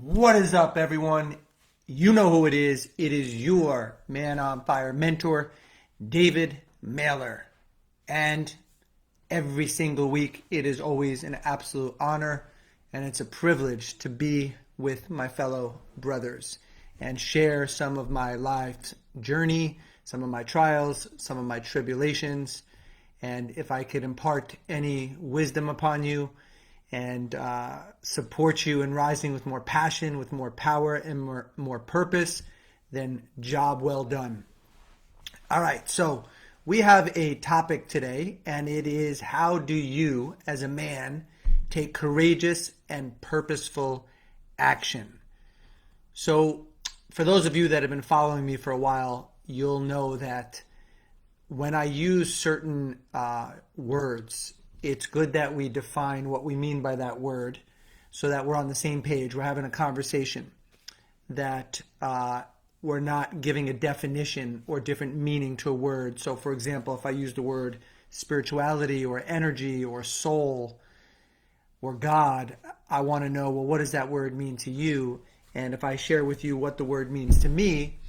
What is up, everyone? You know who it is. It is your Man on Fire mentor, David Mailer. And every single week, it is always an absolute honor and it's a privilege to be with my fellow brothers and share some of my life journey, some of my trials, some of my tribulations. And if I could impart any wisdom upon you, and support you in rising with more passion, with more power, and more purpose, then job well done. All right, so we have a topic today, and it is how do you, as a man, take courageous and purposeful action? So for those of you that have been following me for a while, you'll know that when I use certain words, it's good that we define what we mean by that word so that we're on the same page. We're having a conversation, that we're not giving a definition or different meaning to a word. So for example, if I use the word spirituality or energy or soul or God, I want to know, well, what does that word mean to you? And if I share with you what the word means to me,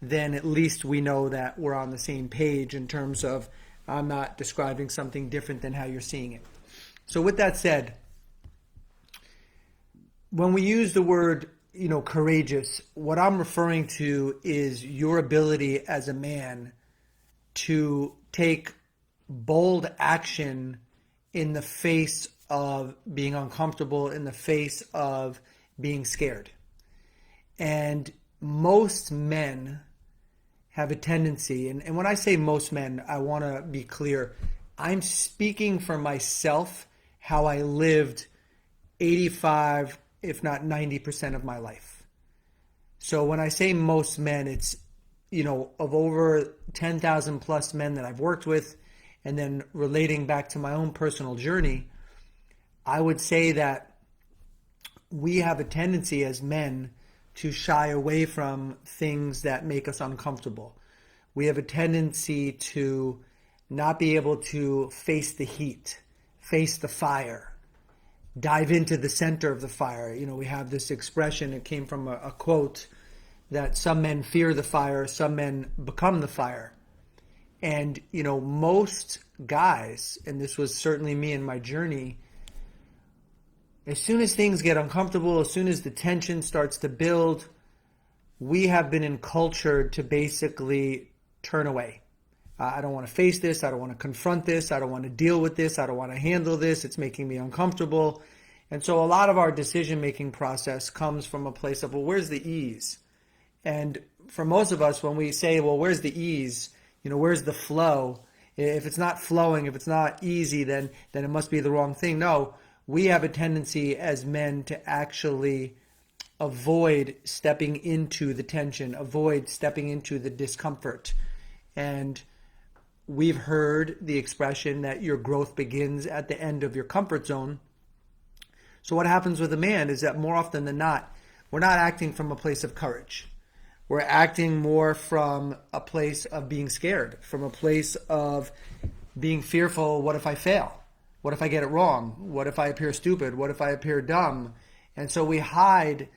then at least we know that we're on the same page in terms of I'm not describing something different than how you're seeing it. So with that said, when we use the word, courageous, what I'm referring to is your ability as a man to take bold action in the face of being uncomfortable, in the face of being scared. And most men have a tendency, and when I say most men, I want to be clear, I'm speaking for myself, how I lived 85, if not 90% of my life. So when I say most men, it's, of over 10,000 plus men that I've worked with, and then relating back to my own personal journey, I would say that we have a tendency as men to shy away from things that make us uncomfortable. We have a tendency to not be able to face the heat, face the fire, dive into the center of the fire. We have this expression, it came from a quote, that some men fear the fire, some men become the fire. And, most guys, and this was certainly me in my journey, as soon as things get uncomfortable, as soon as the tension starts to build, we have been encultured to basically turn away. I don't want to face this. I don't want to confront this. I don't want to deal with this. I don't want to handle this. It's making me uncomfortable. And so a lot of our decision-making process comes from a place of, well, where's the ease? And for most of us, when we say, well, where's the ease? Where's the flow? If it's not flowing, if it's not easy, then it must be the wrong thing. No. We have a tendency as men to actually avoid stepping into the tension, avoid stepping into the discomfort. And we've heard the expression that your growth begins at the end of your comfort zone. So what happens with a man is that more often than not, we're not acting from a place of courage. We're acting more from a place of being scared, from a place of being fearful. What if I fail? What if I get it wrong? What if I appear stupid? What if I appear dumb? And so we hide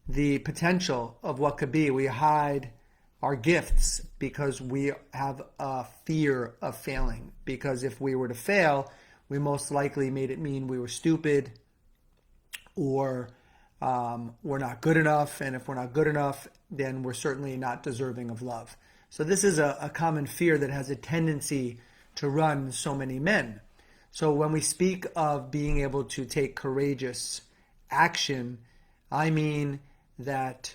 the potential of what could be. We hide our gifts because we have a fear of failing. Because if we were to fail, we most likely made it mean we were stupid or we're not good enough. And if we're not good enough, then we're certainly not deserving of love. So this is a common fear that has a tendency to run so many men. So when we speak of being able to take courageous action, I mean that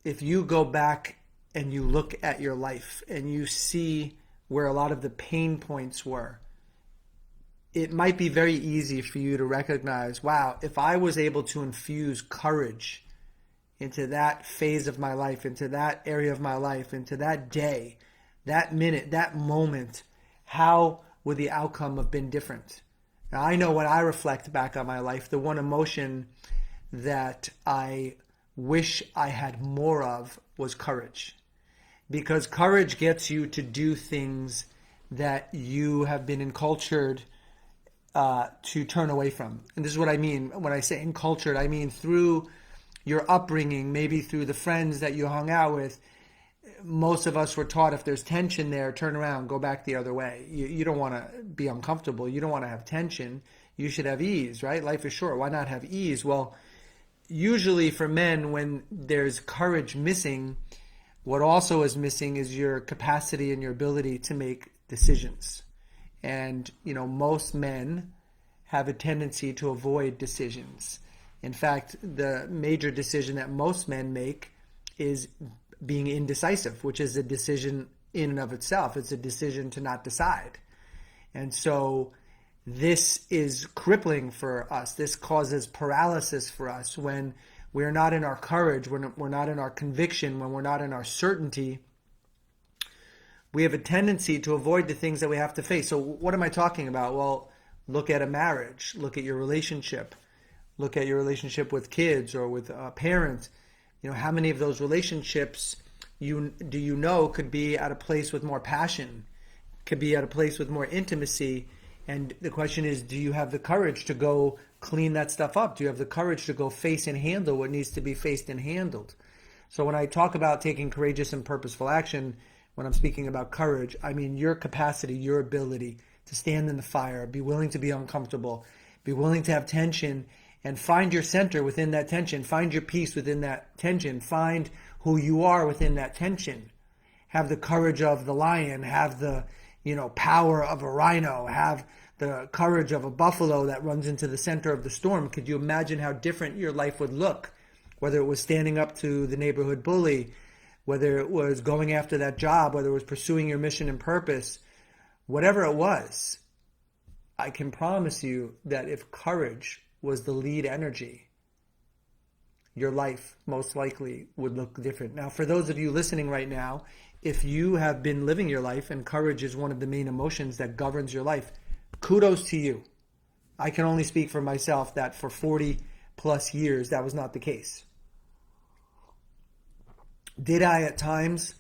if you go back and you look at your life and you see where a lot of the pain points were, it might be very easy for you to recognize, wow, if I was able to infuse courage into that phase of my life, into that area of my life, into that day, that minute, that moment, how would the outcome have been different? Now, I know when I reflect back on my life, the one emotion that I wish I had more of was courage. Because courage gets you to do things that you have been encultured to turn away from. And this is what I mean when I say encultured. I mean through your upbringing, maybe through the friends that you hung out with. Most of us were taught if there's tension there, turn around, go back the other way. You don't want to be uncomfortable. You don't want to have tension. You should have ease, right? Life is short. Why not have ease? Well, usually for men, when there's courage missing, what also is missing is your capacity and your ability to make decisions. And, most men have a tendency to avoid decisions. In fact, the major decision that most men make is being indecisive, which is a decision in and of itself. It's a decision to not decide. And so this is crippling for us. This causes paralysis for us when we're not in our courage, when we're not in our conviction, when we're not in our certainty. We have a tendency to avoid the things that we have to face. So what am I talking about? Well, look at a marriage. Look at your relationship. Look at your relationship with kids or with parents. How many of those relationships could be at a place with more passion, could be at a place with more intimacy? And the question is, do you have the courage to go clean that stuff up? Do you have the courage to go face and handle what needs to be faced and handled? So when I talk about taking courageous and purposeful action, when I'm speaking about courage, I mean your capacity, your ability to stand in the fire, be willing to be uncomfortable, be willing to have tension, and find your center within that tension. Find your peace within that tension. Find who you are within that tension. Have the courage of the lion. Have the, power of a rhino. Have the courage of a buffalo that runs into the center of the storm. Could you imagine how different your life would look? Whether it was standing up to the neighborhood bully, whether it was going after that job, whether it was pursuing your mission and purpose, whatever it was, I can promise you that if courage was the lead energy, your life most likely would look different. Now, for those of you listening right now, if you have been living your life and courage is one of the main emotions that governs your life, kudos to you. I can only speak for myself that for 40 plus years, that was not the case. Did I at times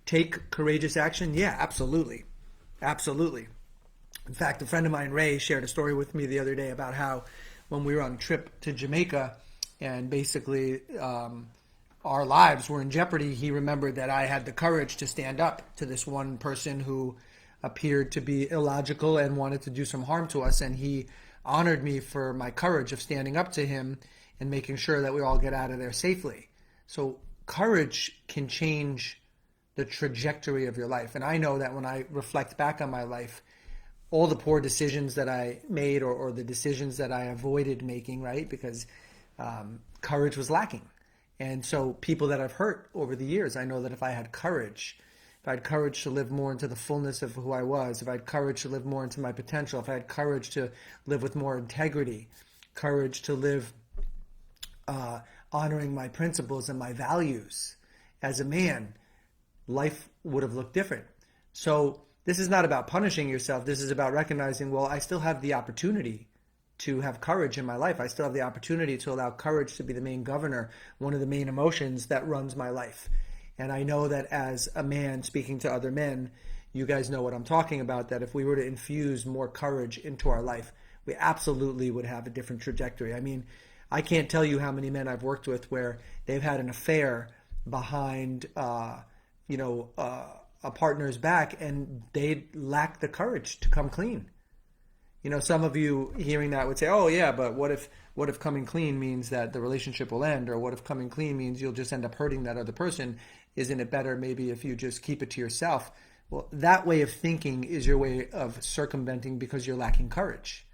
take courageous action? Yeah, absolutely. Absolutely. In fact, a friend of mine, Ray, shared a story with me the other day about how when we were on a trip to Jamaica and basically our lives were in jeopardy, he remembered that I had the courage to stand up to this one person who appeared to be illogical and wanted to do some harm to us. And he honored me for my courage of standing up to him and making sure that we all get out of there safely. So courage can change the trajectory of your life. And I know that when I reflect back on my life, all the poor decisions that I made or the decisions that I avoided making, right? Because courage was lacking. And so people that I've hurt over the years, I know that if I had courage to live more into the fullness of who I was, if I had courage to live more into my potential, if I had courage to live with more integrity, courage to live honoring my principles and my values as a man, life would have looked different. So this is not about punishing yourself. This is about recognizing, well, I still have the opportunity to have courage in my life. I still have the opportunity to allow courage to be the main governor, one of the main emotions that runs my life. And I know that as a man speaking to other men, you guys know what I'm talking about, that if we were to infuse more courage into our life, we absolutely would have a different trajectory. I mean, I can't tell you how many men I've worked with where they've had an affair behind, a partner's back, and they lack the courage to come clean. Some of you hearing that would say, oh yeah, but what if coming clean means that the relationship will end? Or what if coming clean means you'll just end up hurting that other person? Isn't it better maybe if you just keep it to yourself? Well, that way of thinking is your way of circumventing because you're lacking courage.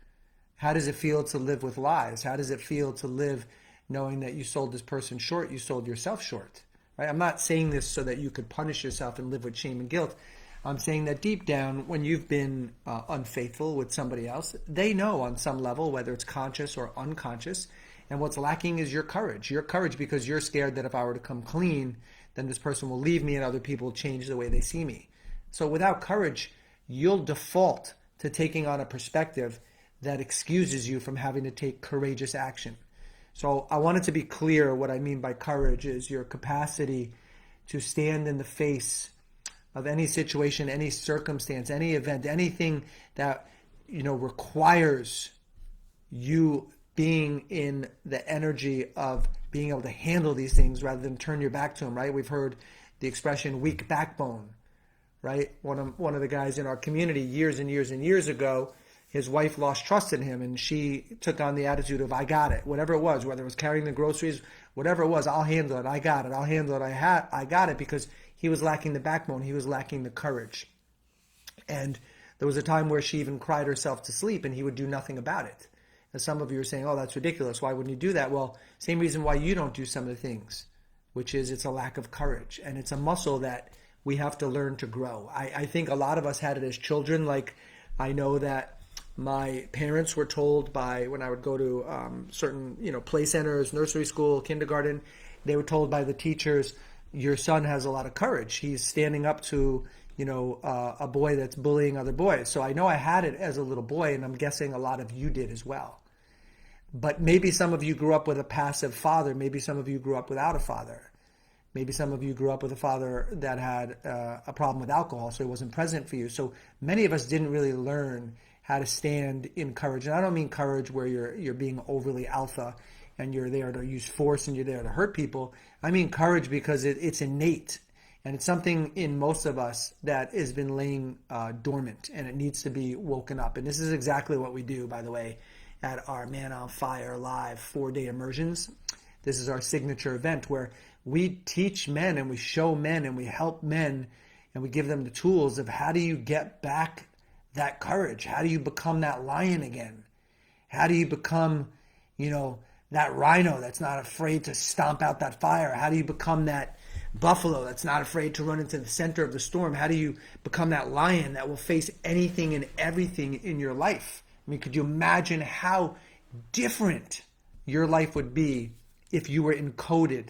How does it feel to live with lies? How does it feel to live knowing that you sold this person short, you sold yourself short? Right? I'm not saying this so that you could punish yourself and live with shame and guilt. I'm saying that deep down, when you've been unfaithful with somebody else, they know on some level, whether it's conscious or unconscious, and what's lacking is your courage. Your courage because you're scared that if I were to come clean, then this person will leave me and other people will change the way they see me. So without courage, you'll default to taking on a perspective that excuses you from having to take courageous action. So I wanted to be clear what I mean by courage is your capacity to stand in the face of any situation, any circumstance, any event, anything that requires you being in the energy of being able to handle these things rather than turn your back to them, right? We've heard the expression weak backbone, right? One of the guys in our community years and years and years ago, his wife lost trust in him and she took on the attitude of, I got it, whatever it was, whether it was carrying the groceries, whatever it was, I'll handle it, I got it, I'll handle it, I got it, because he was lacking the backbone, he was lacking the courage. And there was a time where she even cried herself to sleep and he would do nothing about it. And some of you are saying, oh, that's ridiculous, why wouldn't you do that? Well, same reason why you don't do some of the things, which is it's a lack of courage. And it's a muscle that we have to learn to grow. I think a lot of us had it as children. Like, I know that my parents were told by, when I would go to certain, play centers, nursery school, kindergarten, they were told by the teachers, your son has a lot of courage. He's standing up to, a boy that's bullying other boys. So I know I had it as a little boy, and I'm guessing a lot of you did as well. But maybe some of you grew up with a passive father. Maybe some of you grew up without a father. Maybe some of you grew up with a father that had a problem with alcohol, so he wasn't present for you. So many of us didn't really learn how to stand in courage. And I don't mean courage where you're being overly alpha and you're there to use force and you're there to hurt people. I mean courage because it's innate. And it's something in most of us that has been laying dormant, and it needs to be woken up. And this is exactly what we do, by the way, at our Man on Fire Live 4-day immersions. This is our signature event where we teach men and we show men and we help men and we give them the tools of how do you get back that courage? How do you become that lion again? How do you become, that rhino that's not afraid to stomp out that fire? How do you become that buffalo that's not afraid to run into the center of the storm? How do you become that lion that will face anything and everything in your life? I mean, could you imagine how different your life would be if you were encoded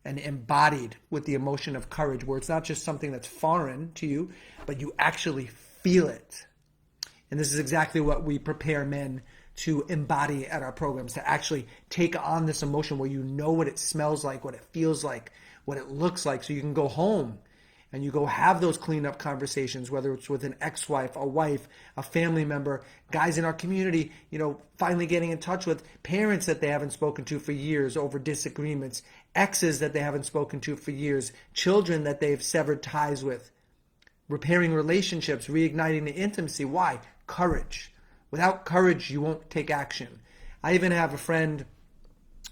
and embodied with the emotion of courage, where it's not just something that's foreign to you, but you actually feel it? And this is exactly what we prepare men to embody at our programs, to actually take on this emotion where you know what it smells like, what it feels like, what it looks like, so you can go home and you go have those cleanup conversations, whether it's with an ex-wife, a wife, a family member, guys in our community, finally getting in touch with parents that they haven't spoken to for years over disagreements, exes that they haven't spoken to for years, children that they've severed ties with, repairing relationships, reigniting the intimacy. Why? Courage. Without courage, you won't take action. I even have a friend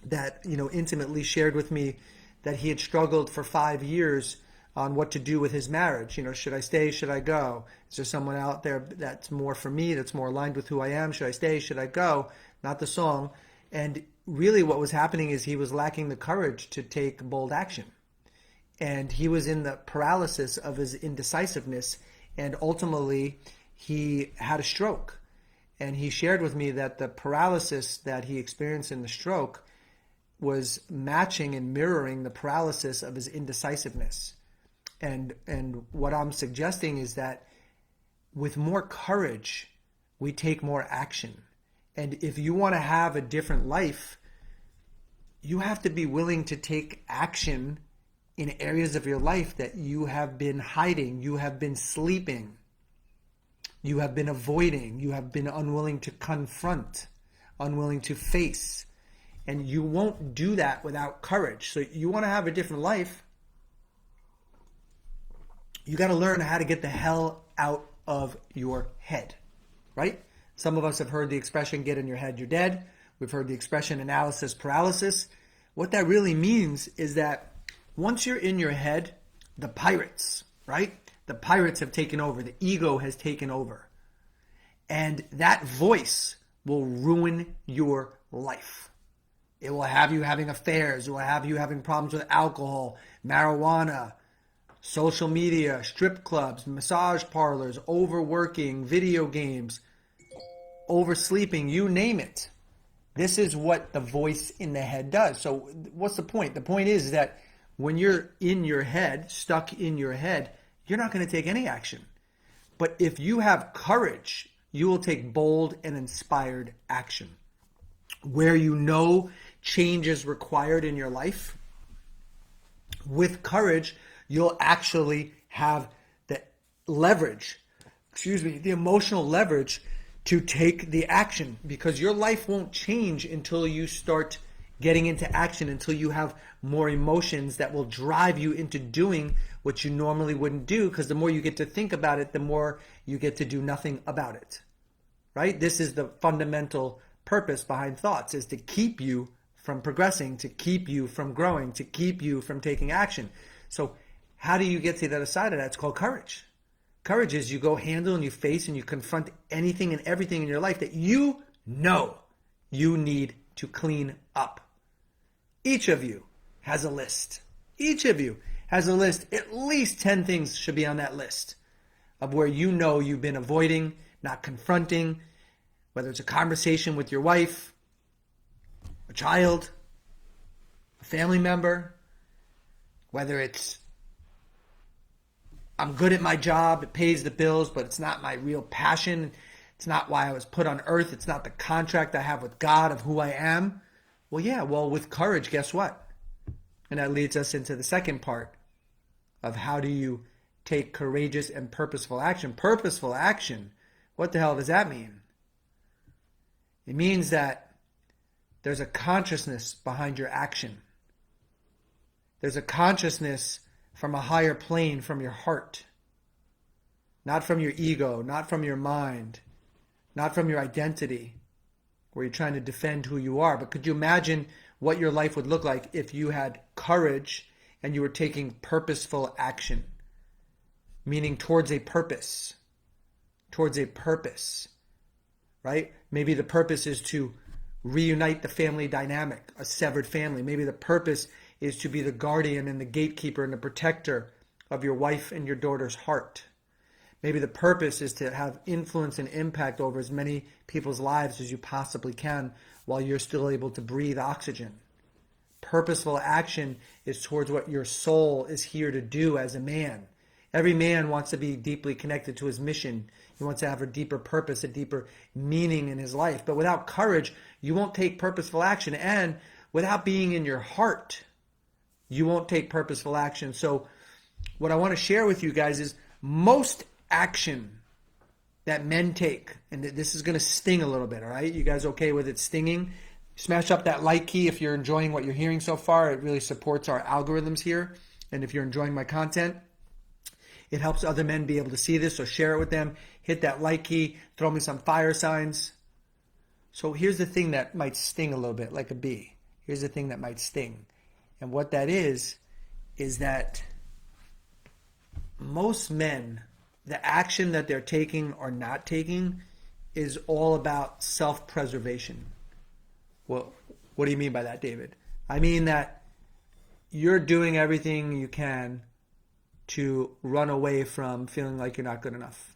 that, intimately shared with me that he had struggled for 5 years on what to do with his marriage. Should I stay? Should I go? Is there someone out there that's more for me, that's more aligned with who I am? Should I stay? Should I go? Not the song. And really what was happening is he was lacking the courage to take bold action. And he was in the paralysis of his indecisiveness. And ultimately, he had a stroke. And he shared with me that the paralysis that he experienced in the stroke was matching and mirroring the paralysis of his indecisiveness. And what I'm suggesting is that with more courage, we take more action. And if you want to have a different life, you have to be willing to take action in areas of your life that you have been hiding, you have been sleeping, you have been avoiding, you have been unwilling to confront, unwilling to face. And you won't do that without courage. So you want to have a different life, you got to learn how to get the hell out of your head, right? Some of us have heard the expression, get in your head, you're dead. We've heard the expression, analysis paralysis. What that really means is that once you're in your head, the pirates, right? The pirates have taken over. The ego has taken over. And that voice will ruin your life. It will have you having affairs. It will have you having problems with alcohol, marijuana, social media, strip clubs, massage parlors, overworking, video games, oversleeping, you name it. This is what the voice in the head does. So what's the point? The point is that when you're in your head, stuck in your head, you're not going to take any action. But if you have courage, you will take bold and inspired action. Where you know change is required in your life, with courage, you'll actually have the leverage, the emotional leverage to take the action, because your life won't change until you start getting into action, until you have more emotions that will drive you into doing what you normally wouldn't do, because the more you get to think about it, the more you get to do nothing about it, right? This is the fundamental purpose behind thoughts, is to keep you from progressing, to keep you from growing, to keep you from taking action. So how do you get to the other side of that? It's called courage. Courage is you go handle and you face and you confront anything and everything in your life that you know you need to clean up. Each of you has a list. Each of you has a list. At least 10 things should be on that list of where you know you've been avoiding, not confronting, whether it's a conversation with your wife, a child, a family member, whether it's I'm good at my job, it pays the bills, but it's not my real passion. It's not why I was put on earth. It's not the contract I have with God of who I am. Well, with courage, guess what? And that leads us into the second part of how do you take courageous and purposeful action. Purposeful action, what the hell does that mean? It means that there's a consciousness behind your action. There's a consciousness from a higher plane, from your heart. Not from your ego, not from your mind, not from your identity, where you're trying to defend who you are. But could you imagine what your life would look like if you had courage and you were taking purposeful action? Meaning towards a purpose. Towards a purpose. Right? Maybe the purpose is to reunite the family dynamic, a severed family. Maybe the purpose is to be the guardian and the gatekeeper and the protector of your wife and your daughter's heart. Maybe the purpose is to have influence and impact over as many people's lives as you possibly can while you're still able to breathe oxygen. Purposeful action is towards what your soul is here to do as a man. Every man wants to be deeply connected to his mission. He wants to have a deeper purpose, a deeper meaning in his life. But without courage, you won't take purposeful action. And without being in your heart, you won't take purposeful action. So what I want to share with you guys is most action that men take, and this is going to sting a little bit, all right? You guys okay with it stinging? Smash up that like key if you're enjoying what you're hearing so far. It really supports our algorithms here. And if you're enjoying my content, it helps other men be able to see this, so share it with them. Hit that like key. Throw me some fire signs. So here's the thing that might sting a little bit, like a bee. Here's the thing that might sting. And what that is that most men, the action that they're taking or not taking is all about self-preservation. Well, what do you mean by that, David? I mean that you're doing everything you can to run away from feeling like you're not good enough.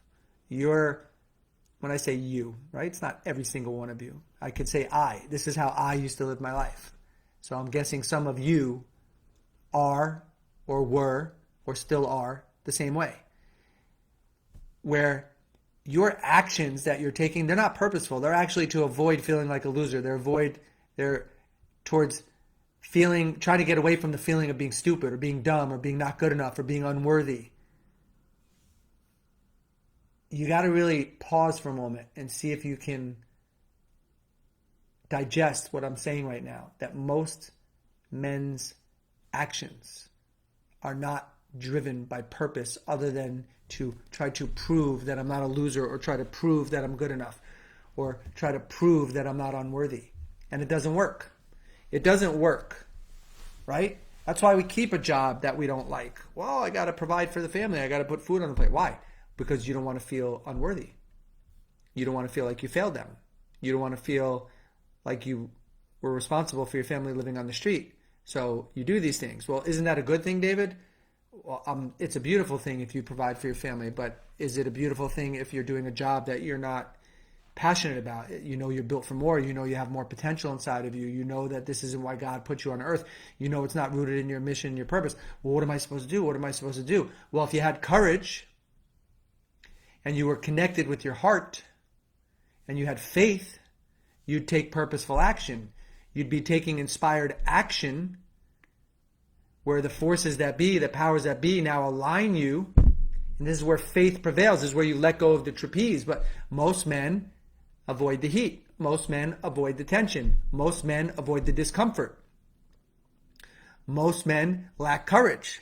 When I say you, right? It's not every single one of you. I could say I. This is how I used to live my life. So I'm guessing some of you are or were or still are the same way. Where your actions that you're taking, they're not purposeful. They're actually to avoid feeling like a loser. They're towards trying to get away from the feeling of being stupid or being dumb or being not good enough or being unworthy. You got to really pause for a moment and see if you can digest what I'm saying right now, that most men's actions are not driven by purpose other than to try to prove that I'm not a loser or try to prove that I'm good enough or try to prove that I'm not unworthy. And it doesn't work. It doesn't work, right? That's why we keep a job that we don't like. Well, I got to provide for the family. I got to put food on the plate. Why? Because you don't want to feel unworthy. You don't want to feel like you failed them. You don't want to feel like you were responsible for your family living on the street. So you do these things. Well, isn't that a good thing, David? Well, it's a beautiful thing if you provide for your family, but is it a beautiful thing if you're doing a job that you're not passionate about? You know you're built for more. You know you have more potential inside of you. You know that this isn't why God put you on earth. You know it's not rooted in your mission and your purpose. Well, what am I supposed to do? What am I supposed to do? Well, if you had courage and you were connected with your heart and you had faith, you'd take purposeful action. You'd be taking inspired action where the forces that be, the powers that be now align you. And this is where faith prevails. This is where you let go of the trapeze. But most men avoid the heat. Most men avoid the tension. Most men avoid the discomfort. Most men lack courage.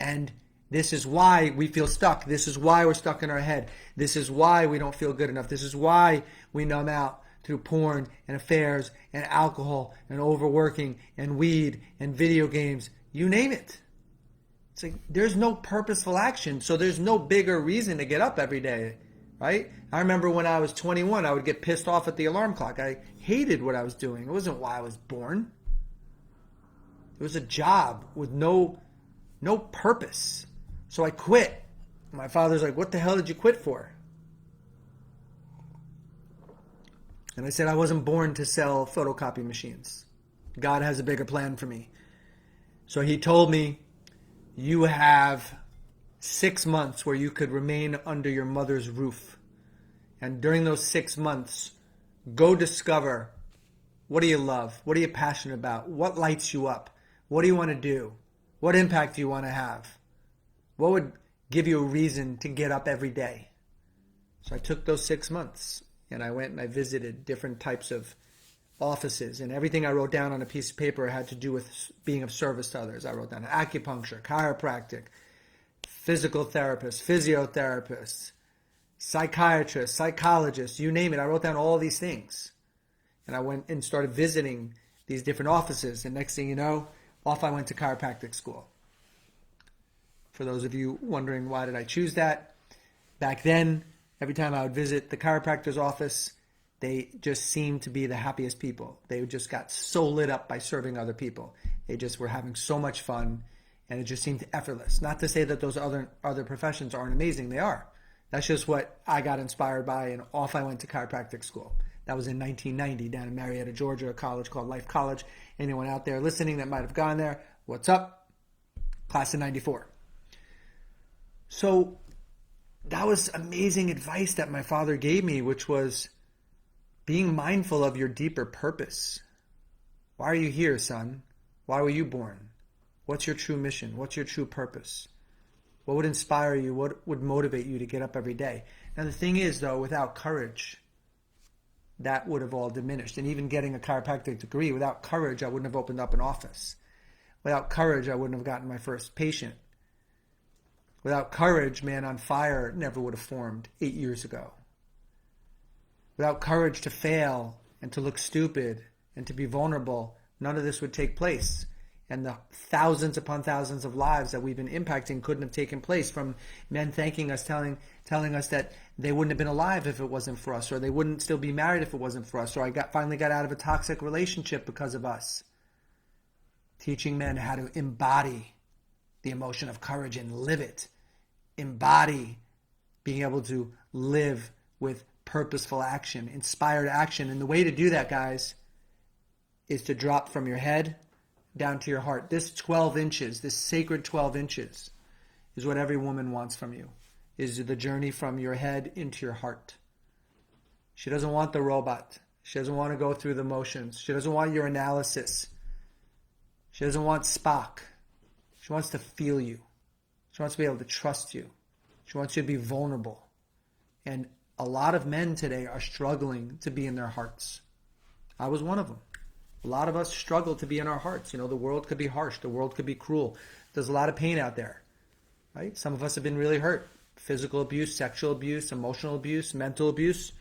And this is why we feel stuck. This is why we're stuck in our head. This is why we don't feel good enough. This is why we numb out through porn and affairs and alcohol and overworking and weed and video games. You name it. It's like there's no purposeful action, so there's no bigger reason to get up every day, right? I remember when I was 21, I would get pissed off at the alarm clock. I hated what I was doing. It wasn't why I was born. It was a job with no purpose. So I quit. My father's like, "What the hell did you quit for?" And I said, "I wasn't born to sell photocopy machines. God has a bigger plan for me." So he told me, "You have 6 months where you could remain under your mother's roof. And during those 6 months, go discover, what do you love? What are you passionate about? What lights you up? What do you want to do? What impact do you want to have? What would give you a reason to get up every day?" So I took those 6 months and I went and I visited different types of offices, and everything I wrote down on a piece of paper had to do with being of service to others. I wrote down acupuncture, chiropractic, physical therapist, physiotherapist, psychiatrist, psychologist, you name it. I wrote down all these things. And I went and started visiting these different offices. And next thing you know, off I went to chiropractic school. For those of you wondering why did I choose that, back then, every time I would visit the chiropractor's office, they just seemed to be the happiest people. They just got so lit up by serving other people. They just were having so much fun, and it just seemed effortless. Not to say that those other professions aren't amazing. They are. That's just what I got inspired by, and off I went to chiropractic school. That was in 1990 down in Marietta, Georgia, a college called Life College. Anyone out there listening that might have gone there, what's up? Class of 94. So that was amazing advice that my father gave me, which was being mindful of your deeper purpose. Why are you here, son? Why were you born? What's your true mission? What's your true purpose? What would inspire you? What would motivate you to get up every day? Now, the thing is, though, without courage, that would have all diminished. And even getting a chiropractic degree, without courage, I wouldn't have opened up an office. Without courage, I wouldn't have gotten my first patient. Without courage, Man on Fire never would have formed 8 years ago. Without courage to fail and to look stupid and to be vulnerable, none of this would take place. And the thousands upon thousands of lives that we've been impacting couldn't have taken place, from men thanking us, telling us that they wouldn't have been alive if it wasn't for us, or they wouldn't still be married if it wasn't for us, or I finally got out of a toxic relationship because of us. Teaching men how to embody the emotion of courage and live it. Embody being able to live with purposeful action, inspired action. And the way to do that, guys, is to drop from your head down to your heart. This 12 inches, this sacred 12 inches, is what every woman wants from you, is the journey from your head into your heart. She doesn't want the robot. She doesn't want to go through the motions. She doesn't want your analysis. She doesn't want Spock. She wants to feel you. She wants to be able to trust you. She wants you to be vulnerable. And a lot of men today are struggling to be in their hearts. I was one of them. A lot of us struggle to be in our hearts. You know, the world could be harsh. The world could be cruel. There's a lot of pain out there, right? Some of us have been really hurt. Physical abuse, sexual abuse, emotional abuse, mental abuse.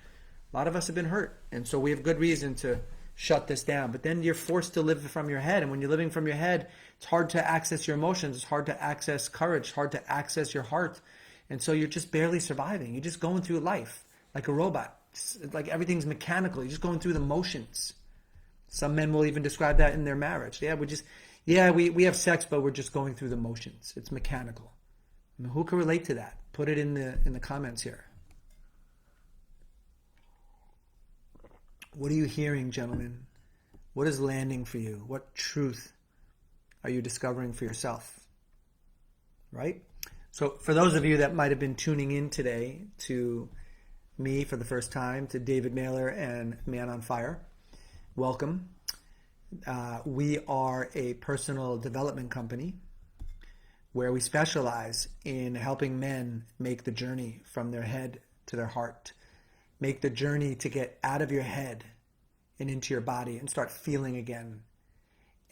A lot of us have been hurt. And so we have good reason to shut this down. But then you're forced to live from your head. And when you're living from your head, it's hard to access your emotions. It's hard to access courage. It's hard to access your heart. And so you're just barely surviving. You're just going through life like a robot. It's like everything's mechanical. You're just going through the motions. Some men will even describe that in their marriage. We have sex, but we're just going through the motions. It's mechanical. I mean, who can relate to that? Put it in the comments here. What are you hearing, gentlemen? What is landing for you? What truth are you discovering for yourself? Right? So for those of you that might have been tuning in today to me for the first time, to David Mailer and Man on Fire, welcome. We are a personal development company where we specialize in helping men make the journey from their head to their heart. make the journey to get out of your head and into your body and start feeling again.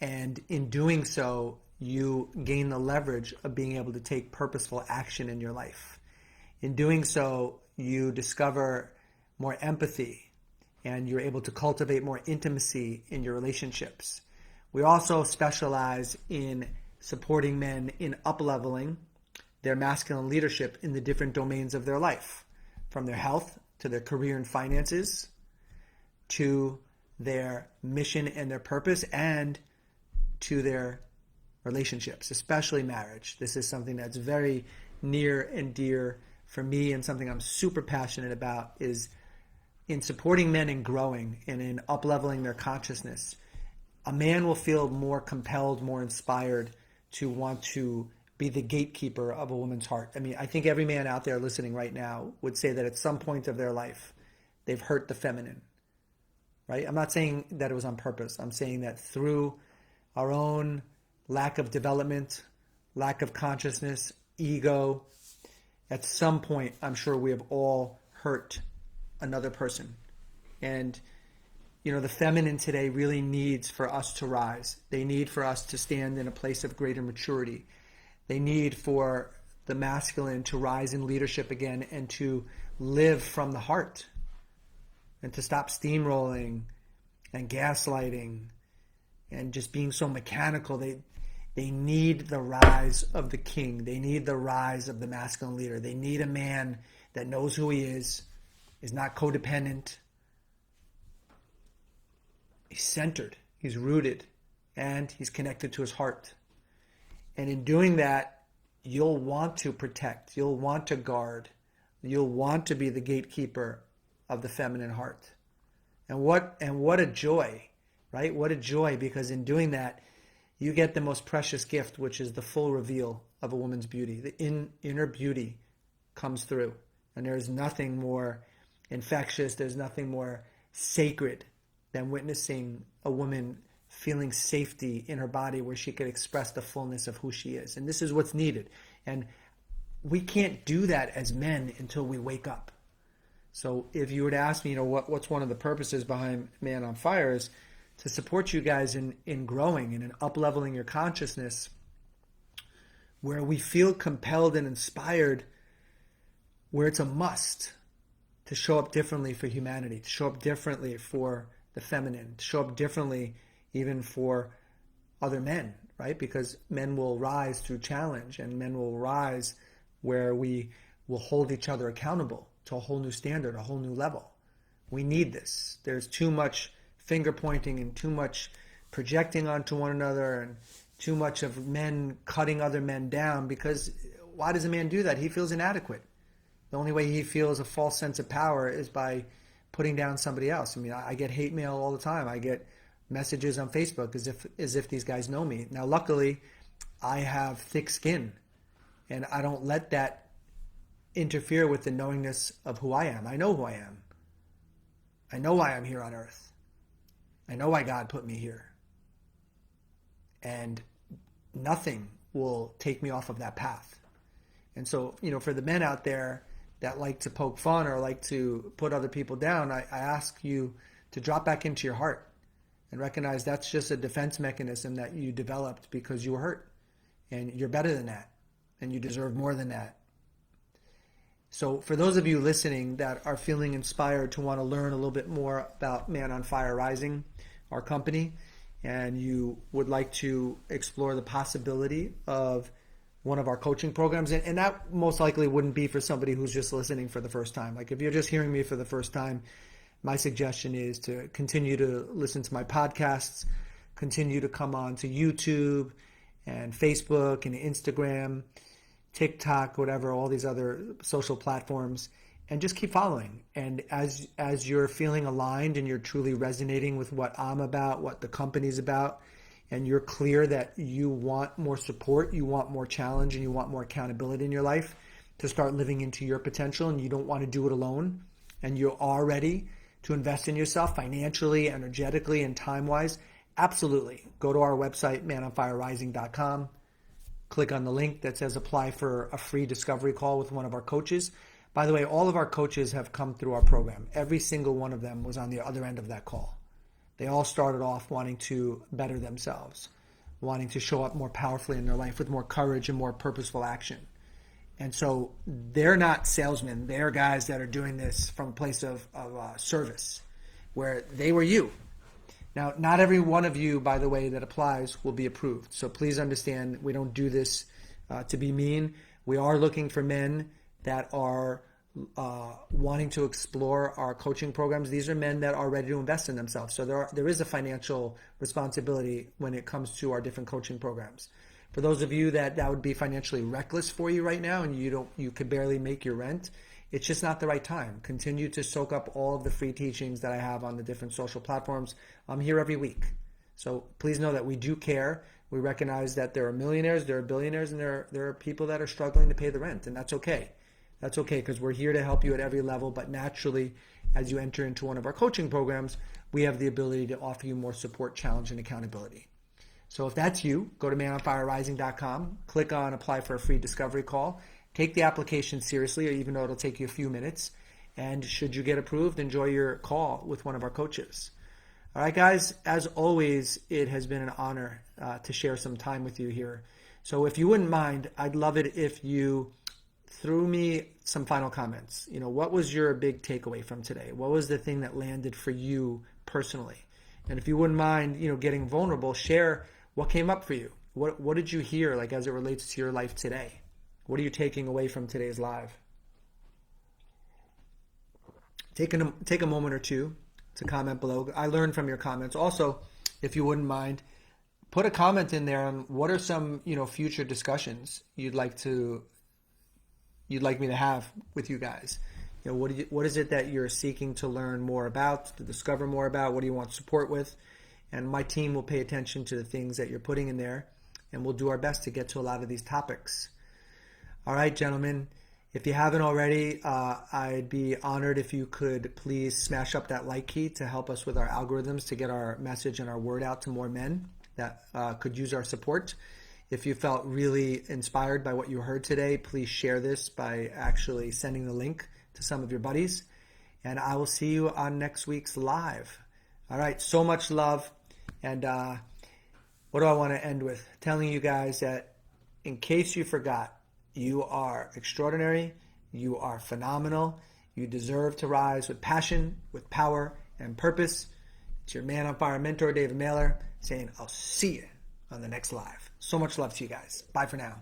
And in doing so, you gain the leverage of being able to take purposeful action in your life. In doing so, you discover more empathy, and you're able to cultivate more intimacy in your relationships. We also specialize in supporting men in up-leveling their masculine leadership in the different domains of their life, from their health to their career and finances, to their mission and their purpose, and to their relationships, especially marriage. This is something that's very near and dear for me, and something I'm super passionate about, is in supporting men in growing and in up-leveling their consciousness. A man will feel more compelled, more inspired to want to be the gatekeeper of a woman's heart. I mean, I think every man out there listening right now would say that at some point of their life, they've hurt the feminine, right? I'm not saying that it was on purpose. I'm saying that through our own lack of development, lack of consciousness, ego, at some point, I'm sure we have all hurt another person. And, you know, the feminine today really needs for us to rise. They need for us to stand in a place of greater maturity. They need for the masculine to rise in leadership again and to live from the heart and to stop steamrolling and gaslighting and just being so mechanical. They need the rise of the king. They need the rise of the masculine leader. They need a man that knows who he is not codependent. He's centered, he's rooted, and he's connected to his heart. And in doing that, you'll want to protect, you'll want to guard, you'll want to be the gatekeeper of the feminine heart. And what a joy, right? What a joy, because in doing that, you get the most precious gift, which is the full reveal of a woman's beauty. The inner beauty comes through. And there's nothing more infectious, there's nothing more sacred than witnessing a woman feeling safety in her body where she could express the fullness of who she is. And this is what's needed. And we can't do that as men until we wake up. So if you were to ask me, you know, what's one of the purposes behind Man on Fire, is to support you guys in growing and in up-leveling your consciousness, where we feel compelled and inspired, where it's a must to show up differently for humanity, to show up differently for the feminine, to show up differently even for other men, right? Because men will rise through challenge, and men will rise where we will hold each other accountable to a whole new standard, a whole new level. We need this. There's too much finger pointing and too much projecting onto one another and too much of men cutting other men down, because why does a man do that? He feels inadequate. The only way he feels a false sense of power is by putting down somebody else. I mean, I get hate mail all the time. I get messages on Facebook as if these guys know me. Now, luckily, I have thick skin, and I don't let that interfere with the knowingness of who I am. I know who I am. I know why I'm here on earth. I know why God put me here. And nothing will take me off of that path. And so, you know, for the men out there that like to poke fun or like to put other people down, I ask you to drop back into your heart and recognize that's just a defense mechanism that you developed because you were hurt. And you're better than that. And you deserve more than that. So for those of you listening that are feeling inspired to want to learn a little bit more about Man on Fire Rising, our company, and you would like to explore the possibility of one of our coaching programs, and that most likely wouldn't be for somebody who's just listening for the first time. Like if you're just hearing me for the first time, my suggestion is to continue to listen to my podcasts, continue to come on to YouTube and Facebook and Instagram, TikTok, whatever, all these other social platforms, and just keep following. And as you're feeling aligned and you're truly resonating with what I'm about, what the company's about, and you're clear that you want more support, you want more challenge, and you want more accountability in your life to start living into your potential, and you don't want to do it alone, and you are ready to invest in yourself financially, energetically, and time-wise, absolutely. Go to our website, manonfirerising.com. Click on the link that says apply for a free discovery call with one of our coaches. By the way, all of our coaches have come through our program. Every single one of them was on the other end of that call. They all started off wanting to better themselves, wanting to show up more powerfully in their life with more courage and more purposeful action. And so they're not salesmen. They're guys that are doing this from a place of service, where they were you. Now, not every one of you, by the way, that applies will be approved. So please understand, we don't do this to be mean. We are looking for men that are wanting to explore our coaching programs. These are men that are ready to invest in themselves. So there is a financial responsibility when it comes to our different coaching programs. For those of you that would be financially reckless for you right now and you could barely make your rent, it's just not the right time. Continue to soak up all of the free teachings that I have on the different social platforms. I'm here every week. So please know that we do care. We recognize that there are millionaires, there are billionaires, and there are people that are struggling to pay the rent, and that's okay. That's okay, because we're here to help you at every level, but naturally, as you enter into one of our coaching programs, we have the ability to offer you more support, challenge, and accountability. So if that's you, go to manonfirerising.com, click on apply for a free discovery call, take the application seriously, even though it'll take you a few minutes, and should you get approved, enjoy your call with one of our coaches. All right, guys, as always, it has been an honor to share some time with you here. So if you wouldn't mind, I'd love it if you threw me some final comments. What was your big takeaway from today? What was the thing that landed for you personally? And if you wouldn't mind, getting vulnerable, share what came up for you. What did you hear, like, as it relates to your life today? What are you taking away from today's live? Take a moment or two to comment below. I learned from your comments. Also, if you wouldn't mind, put a comment in there on what are some future discussions you'd like me to have with you guys. What is it that you're seeking to learn more about, to discover more about? What do you want support with? And my team will pay attention to the things that you're putting in there, and we'll do our best to get to a lot of these topics. All right, gentlemen, if you haven't already, I'd be honored if you could please smash up that like key to help us with our algorithms to get our message and our word out to more men that could use our support. If you felt really inspired by what you heard today, please share this by actually sending the link to some of your buddies. And I will see you on next week's live. All right, so much love. And what do I want to end with? Telling you guys that in case you forgot, you are extraordinary. You are phenomenal. You deserve to rise with passion, with power, and purpose. It's your Man on Fire mentor, David Mailer, saying I'll see you on the next live. So much love to you guys. Bye for now.